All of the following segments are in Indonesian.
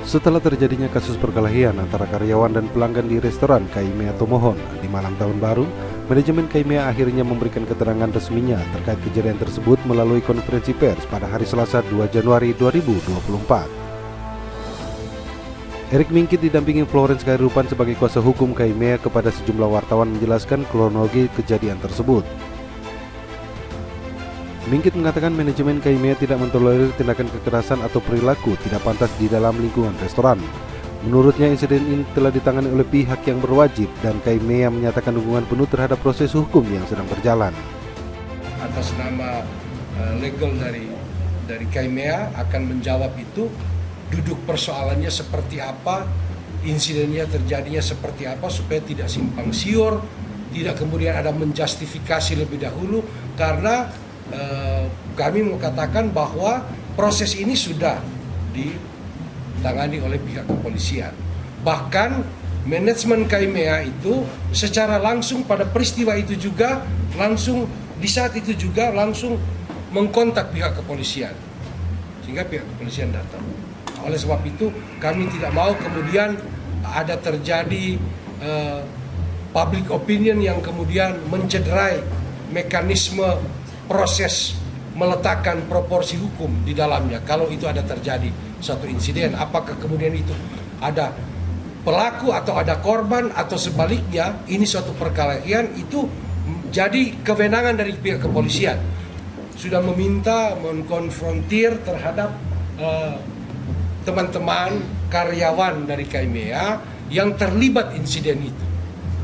Setelah terjadinya kasus perkelahian antara karyawan dan pelanggan di restoran Kaimea Tomohon di malam tahun baru, manajemen Kaimea akhirnya memberikan keterangan resminya terkait kejadian tersebut melalui konferensi pers pada hari Selasa 2 Januari 2024. Erick Mingkit didampingi Florence Khairupan sebagai kuasa hukum Kaimea kepada sejumlah wartawan menjelaskan kronologi kejadian tersebut. Mingkit mengatakan manajemen Kaimea tidak mentolerir tindakan kekerasan atau perilaku tidak pantas di dalam lingkungan restoran. Menurutnya insiden ini telah ditangani oleh pihak yang berwajib dan Kaimea menyatakan dukungan penuh terhadap proses hukum yang sedang berjalan. Atas nama legal dari Kaimea akan menjawab itu, duduk persoalannya seperti apa, insidennya terjadinya seperti apa supaya tidak simpang siur, tidak kemudian ada menjustifikasi lebih dahulu karena kami mau katakan bahwa proses ini sudah ditangani oleh pihak kepolisian. Bahkan manajemen Kaimea itu secara langsung pada peristiwa itu juga langsung di saat itu juga langsung mengkontak pihak kepolisian sehingga pihak kepolisian datang. Oleh sebab itu kami tidak mau kemudian ada terjadi public opinion yang kemudian mencederai mekanisme proses meletakkan proporsi hukum di dalamnya. Kalau itu ada terjadi suatu insiden, apakah kemudian itu ada pelaku atau ada korban atau sebaliknya, ini suatu perkelahian, itu jadi kewenangan dari pihak kepolisian. Sudah meminta mengkonfrontir terhadap teman-teman karyawan dari Kaimea yang terlibat insiden itu.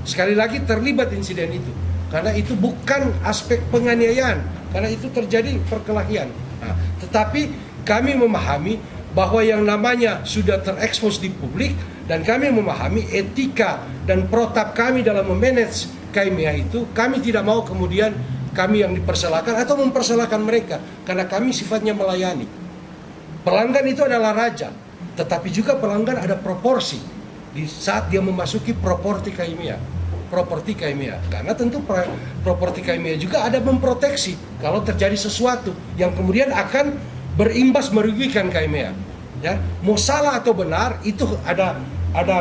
Sekali lagi terlibat insiden itu. Karena itu bukan aspek penganiayaan, karena itu terjadi perkelahian. Nah, tetapi kami memahami bahwa yang namanya sudah terekspos di publik dan kami memahami etika dan protap kami dalam memanage Kaimea itu, kami tidak mau kemudian kami yang dipersalahkan atau mempersalahkan mereka, karena kami sifatnya melayani. Pelanggan itu adalah raja, tetapi juga pelanggan ada proporsi di saat dia memasuki properti Kaimea, karena tentu properti Kaimea juga ada memproteksi kalau terjadi sesuatu yang kemudian akan berimbas merugikan Kaimea. Ya, mau salah atau benar itu ada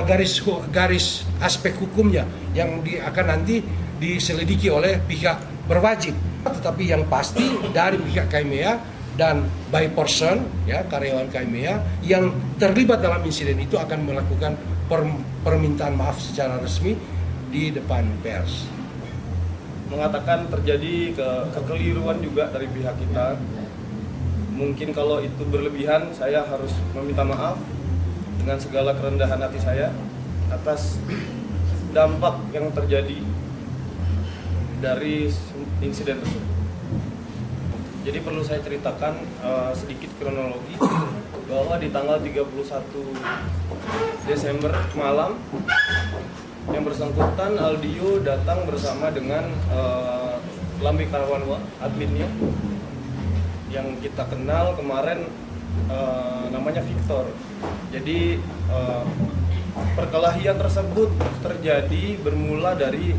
garis aspek hukumnya yang akan nanti diselidiki oleh pihak berwajib. Tetapi yang pasti dari pihak Kaimea dan by person, ya, karyawan Kaimea yang terlibat dalam insiden itu akan melakukan permintaan maaf secara resmi di depan pers. Mengatakan terjadi kekeliruan juga dari pihak kita. Mungkin kalau itu berlebihan, saya harus meminta maaf dengan segala kerendahan hati saya atas dampak yang terjadi dari insiden tersebut. Jadi perlu saya ceritakan sedikit kronologi bahwa di tanggal 31 Desember malam yang bersangkutan Aldio datang bersama dengan Lambi Karwanwa, adminnya yang kita kenal kemarin, namanya Victor. Jadi perkelahian tersebut terjadi bermula dari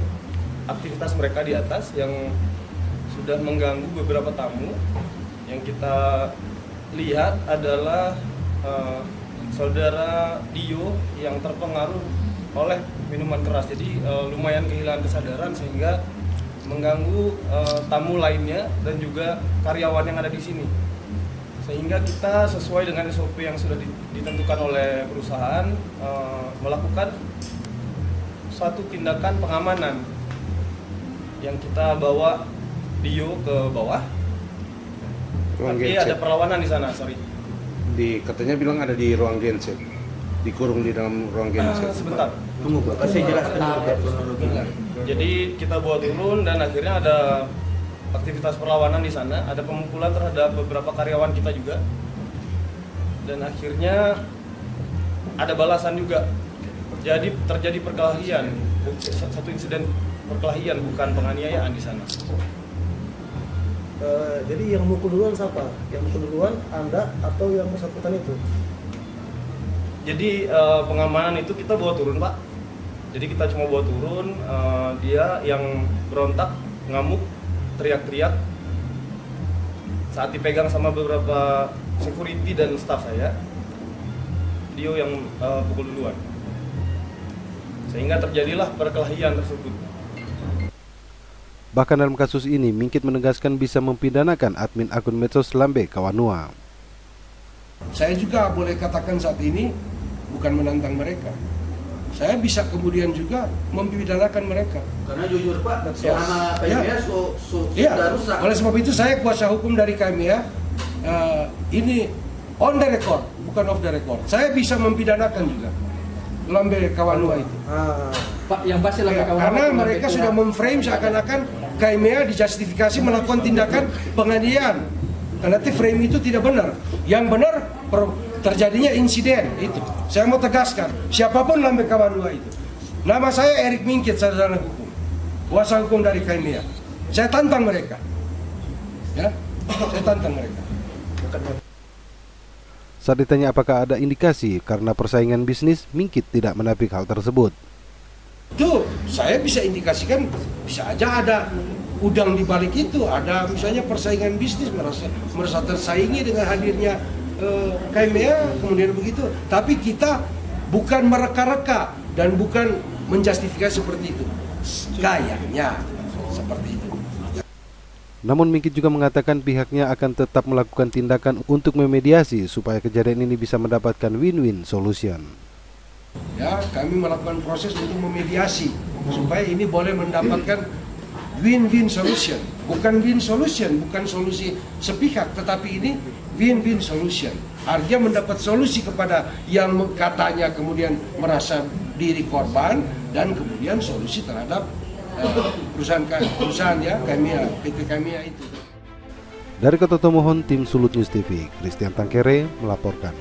aktivitas mereka di atas yang sudah mengganggu beberapa tamu. Yang kita lihat adalah saudara Dio yang terpengaruh oleh minuman keras, jadi lumayan kehilangan kesadaran sehingga mengganggu tamu lainnya dan juga karyawan yang ada di sini. Sehingga kita sesuai dengan SOP yang sudah ditentukan oleh perusahaan melakukan suatu tindakan pengamanan yang kita bawa Dio ke bawah. Tapi ada perlawanan di sana, Katanya bilang ada di ruang genset, dikurung di dalam ruang genset. Sebentar. Tunggu Bapak, saya jelaskan kronologinya. Jadi kita bawa turun dan akhirnya ada aktivitas perlawanan di sana, ada pemukulan terhadap beberapa karyawan kita juga. Dan akhirnya ada balasan juga. Jadi terjadi perkelahian, satu insiden perkelahian, bukan penganiayaan di sana. Jadi yang mukul duluan siapa? Yang mukul duluan Anda atau yang bersangkutan itu? Jadi pengamanan itu kita bawa turun, Pak. Jadi kita cuma bawa turun, dia yang berontak, ngamuk, teriak-teriak saat dipegang sama beberapa security dan staff saya. Dio yang pukul duluan. Sehingga terjadilah perkelahian tersebut. Bahkan dalam kasus ini, Mingkit menegaskan bisa mempidanakan admin akun medsos Lambe Kawanua. Saya juga boleh katakan saat ini bukan menantang mereka. Saya bisa kemudian juga mempidanakan mereka. Karena jujur Pak, Ya. selama KMIA sudah Ya, rusak. oleh sebab itu saya kuasa hukum dari KMIA ini on the record, bukan off the record. Saya bisa mempidanakan juga Lambe Kawanua itu. Pak, yang pasti lah Ya, karena mereka sudah memframe seakan-akan KMIA dijustifikasi melakukan tindakan penganiayaan. Nanti frame itu tidak benar. Yang benar terjadinya insiden itu. Saya mau tegaskan, siapapun Lambe Kawanua itu. Nama saya Erik Mingkit, sarjana hukum, kuasa hukum dari KMIA. Saya tantang mereka. Ya, saya tantang mereka. Saat ditanya apakah ada indikasi karena persaingan bisnis, Mingkit tidak menapik hal tersebut. Itu saya bisa indikasikan, bisa aja ada udang di balik itu, ada misalnya persaingan bisnis, merasa tersaingi dengan hadirnya KMIA, kemudian begitu. Tapi kita bukan mereka-reka dan bukan menjustifikasi seperti itu. Kayaknya seperti itu. Namun Mingkit juga mengatakan pihaknya akan tetap melakukan tindakan untuk memediasi supaya kejadian ini bisa mendapatkan win-win solution. Ya, kami melakukan proses untuk memediasi supaya ini boleh mendapatkan win-win solution. Bukan win solution, bukan solusi sepihak, tetapi ini win-win solution. Artinya mendapat solusi kepada yang katanya kemudian merasa diri korban dan kemudian solusi terhadap perusahaan ya, KMIA, PT KMIA itu. Dari Kota Tomohon, tim Sulut News TV, Christian Tangkere melaporkan.